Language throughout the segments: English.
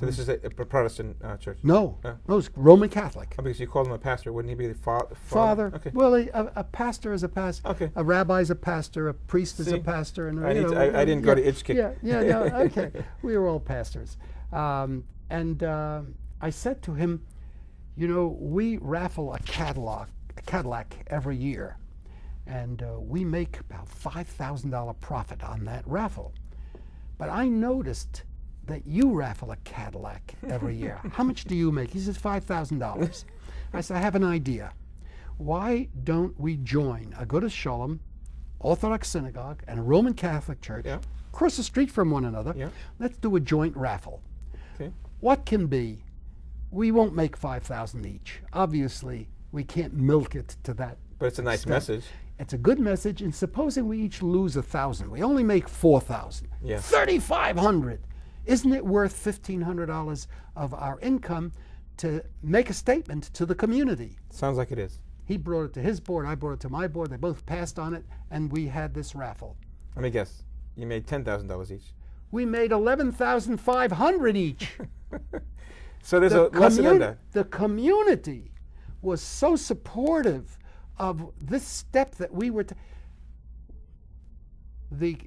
So this is a Protestant church? No, no, it's Roman Catholic. Oh, because you called him a pastor, wouldn't he be the father? Father. Okay. Well, a pastor is a pastor. Okay. A rabbi is a pastor. A priest is a pastor. And I didn't go to Itchkick. Yeah. Okay. We were all pastors, and I said to him, you know, we raffle a Cadillac every year, and we make about $5,000 profit on that raffle. But I noticed that you raffle a Cadillac every year. How much do you make? He says $5,000. I said, I have an idea. Why don't we join a Good Shalom Orthodox synagogue and a Roman Catholic church across the street from one another? Yeah. Let's do a joint raffle. Okay. What can be? We won't make 5,000 each. Obviously, we can't milk it to that. But it's a nice message. It's a good message. And supposing we each lose 1,000, we only make 4,000. Yeah. 3,500. Isn't it worth $1,500 of our income to make a statement to the community? Sounds like it is. He brought it to his board. I brought it to my board. They both passed on it, and we had this raffle. Let me guess. You made $10,000 each. We made $11,500 each. So there's a lesson in that. The community was so supportive of this step that we were. The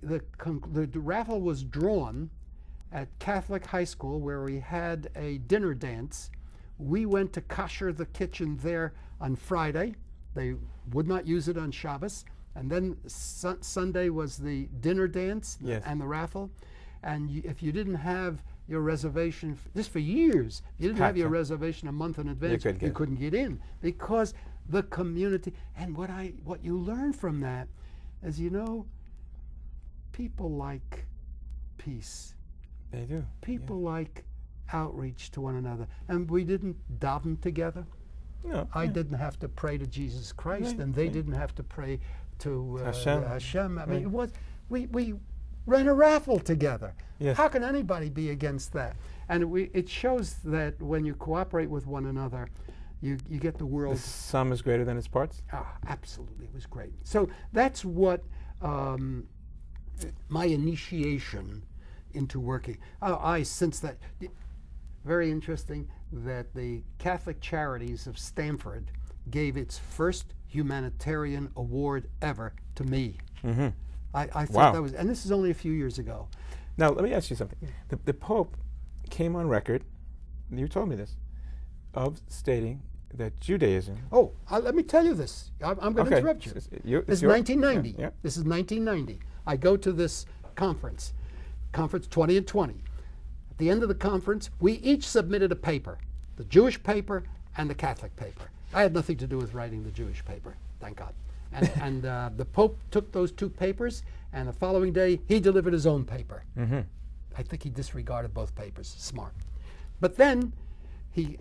raffle was drawn at Catholic High School, where we had a dinner dance. We went to kosher the kitchen there on Friday. They would not use it on Shabbos. And then Sunday was the dinner dance and the raffle. And if you didn't have your reservation, just for years, you didn't have your reservation a month in advance, you couldn't get in, because the community. And what you learn from that is, you know, people like peace. They do. People like outreach to one another. And we didn't daven together. No. I didn't have to pray to Jesus Christ, and they didn't have to pray to Hashem. I mean, it was we ran a raffle together. Yes. How can anybody be against that? And it shows that when you cooperate with one another, you get the world. The sum is greater than its parts? Absolutely. It was great. So that's what my initiation into working. Since that, very interesting that the Catholic Charities of Stamford gave its first humanitarian award ever to me. Mm-hmm. I thought that was, and this is only a few years ago. Now, let me ask you something. The Pope came on record, and you told me this, of stating that Judaism... Oh, let me tell you this. I'm going to interrupt you. This is 1990. Yeah. This is 1990. I go to this conference 20 and 20. At the end of the conference, we each submitted a paper, the Jewish paper and the Catholic paper. I had nothing to do with writing the Jewish paper, thank God. And the Pope took those two papers, and the following day, he delivered his own paper. Mm-hmm. I think he disregarded both papers. Smart. But then,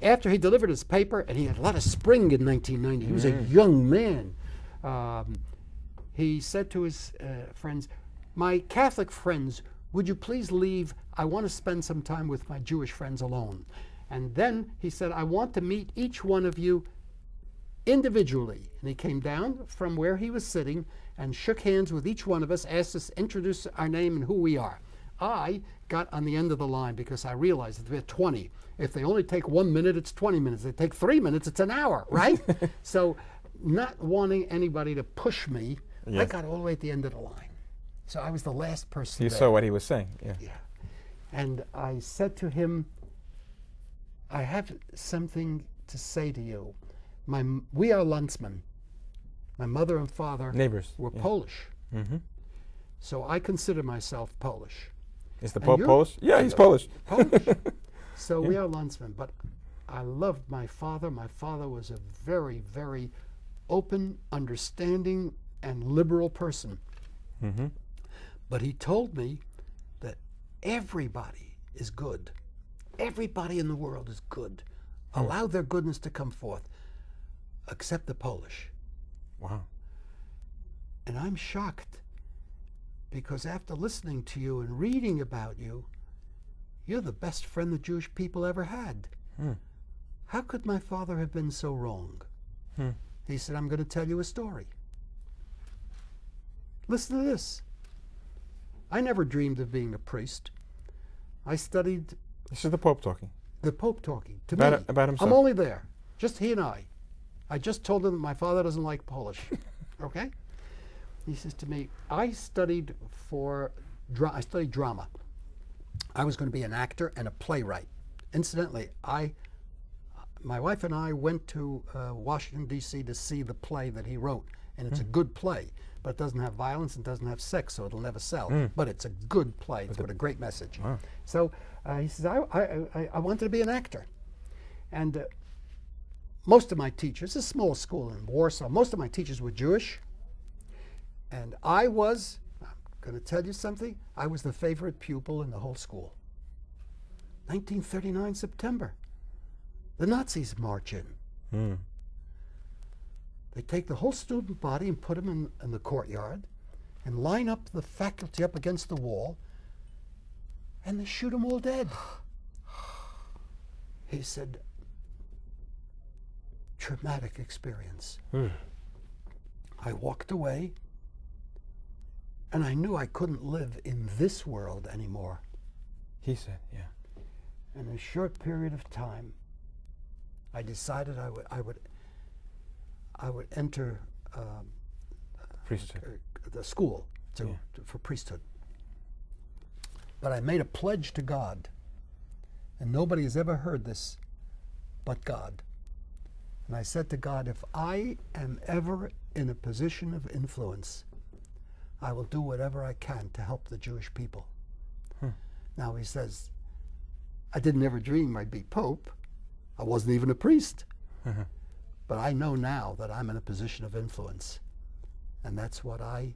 after he delivered his paper, and he had a lot of spring in 1990, he was a young man, he said to his friends, "My Catholic friends, would you please leave? I want to spend some time with my Jewish friends alone." And then he said, "I want to meet each one of you individually." And he came down from where he was sitting and shook hands with each one of us, asked us to introduce our name and who we are. I got on the end of the line because I realized that we're 20. If they only take 1 minute, it's 20 minutes. If they take 3 minutes, it's an hour, right? So not wanting anybody to push me, I got all the way at the end of the line. So I was the last person You there. saw what he was saying. Yeah. And I said to him, "I have something to say to you. We are Landsmen. My mother and father were Polish. Mm-hmm. So I consider myself Polish." Is the Pope Polish? Yeah, he's Polish. Polish. So we are Landsmen. But I loved my father. My father was a very, very open, understanding, and liberal person. Mm-hmm. But he told me that everybody is good. Everybody in the world is good. Allow their goodness to come forth, except the Polish. Wow. And I'm shocked, because after listening to you and reading about you, you're the best friend the Jewish people ever had. How could my father have been so wrong? He said, "I'm going to tell you a story. Listen to this. I never dreamed of being a priest. I studied This is the Pope talking. The Pope talking to about me. About himself. I'm only there, just he and I. I just told him that my father doesn't like Polish. Okay? He says to me, I studied drama. I was going to be an actor and a playwright. Incidentally, my wife and I went to Washington, D.C. to see the play that he wrote. And it's a good play, but it doesn't have violence and doesn't have sex, so it'll never sell. But it's a good play. It's got a great message. Wow. So he says, I wanted to be an actor. And most of my teachers, it's a small school in Warsaw, most of my teachers were Jewish. And I'm going to tell you something, I was the favorite pupil in the whole school. 1939 September. The Nazis march in. They take the whole student body and put them in the courtyard and line up the faculty up against the wall, and they shoot them all dead. He said, traumatic experience. I walked away, and I knew I couldn't live in this world anymore. He said, yeah. In a short period of time, I decided I would enter priesthood. The school for priesthood. But I made a pledge to God, and nobody has ever heard this but God. And I said to God, if I am ever in a position of influence, I will do whatever I can to help the Jewish people. Now he says, I didn't ever dream I'd be Pope. I wasn't even a priest. But I know now that I'm in a position of influence. And that's what I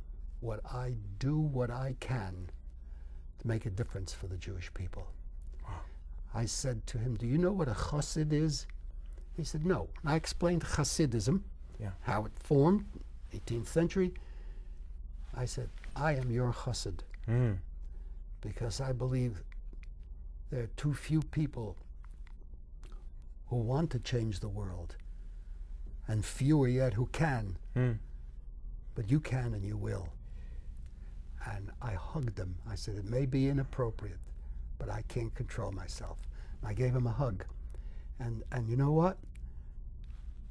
do what I can to make a difference for the Jewish people. Wow. I said to him, do you know what a chassid is? He said, no. And I explained Hasidism, how it formed, 18th century. I said, I am your chassid. Because I believe there are too few people who want to change the world, and fewer yet who can. But you can and you will. And I hugged him. I said, it may be inappropriate, but I can't control myself. And I gave him a hug. And you know what?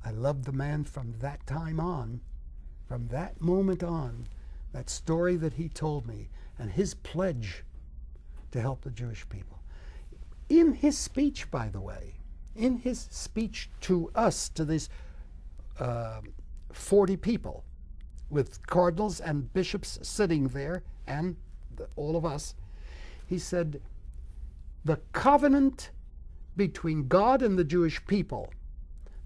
I loved the man from that time on, from that moment on, that story that he told me, and his pledge to help the Jewish people. In his speech, by the way, in his speech to us, to these 40 people, with cardinals and bishops sitting there, and all of us, he said, the covenant between God and the Jewish people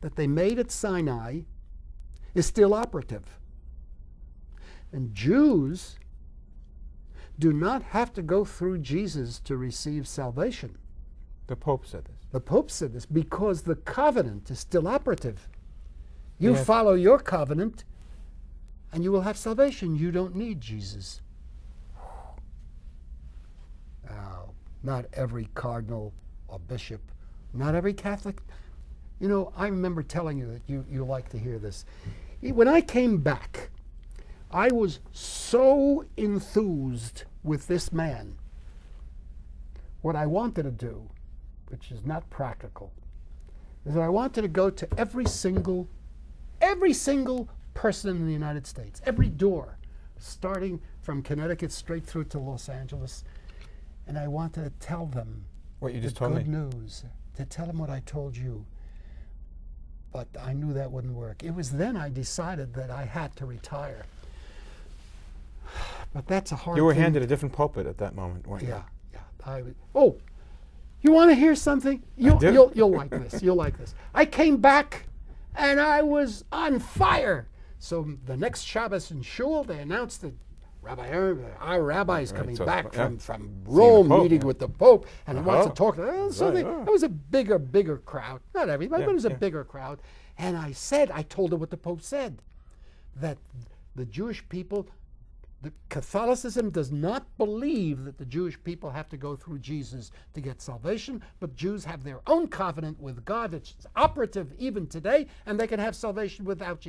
that they made at Sinai is still operative. And Jews do not have to go through Jesus to receive salvation. The Pope said this. The Pope said this because the covenant is still operative. You follow your covenant and you will have salvation. You don't need Jesus. Not every cardinal or bishop, not every Catholic. You know, I remember telling you that you like to hear this. When I came back, I was so enthused with this man. What I wanted to do, which is not practical, is that I wanted to go to every single person in the United States, every door, starting from Connecticut straight through to Los Angeles, and I wanted to tell them what you just told me. Good news, to tell them what I told you. But I knew that wouldn't work. It was then I decided that I had to retire. But that's a hard thing. You were handed a different pulpit at that moment, weren't you? Yeah. Oh, you want to hear something? You'll like this. You'll like this. I came back, and I was on fire. So the next Shabbos in Shaul, they announced that our rabbi is coming back from Rome, meeting with the Pope, and he wants to talk to us. So it was a bigger crowd. Not everybody, but it was a bigger crowd. And I told her what the Pope said, that the Jewish people, the Catholicism does not believe that the Jewish people have to go through Jesus to get salvation, but Jews have their own covenant with God that's operative even today, and they can have salvation without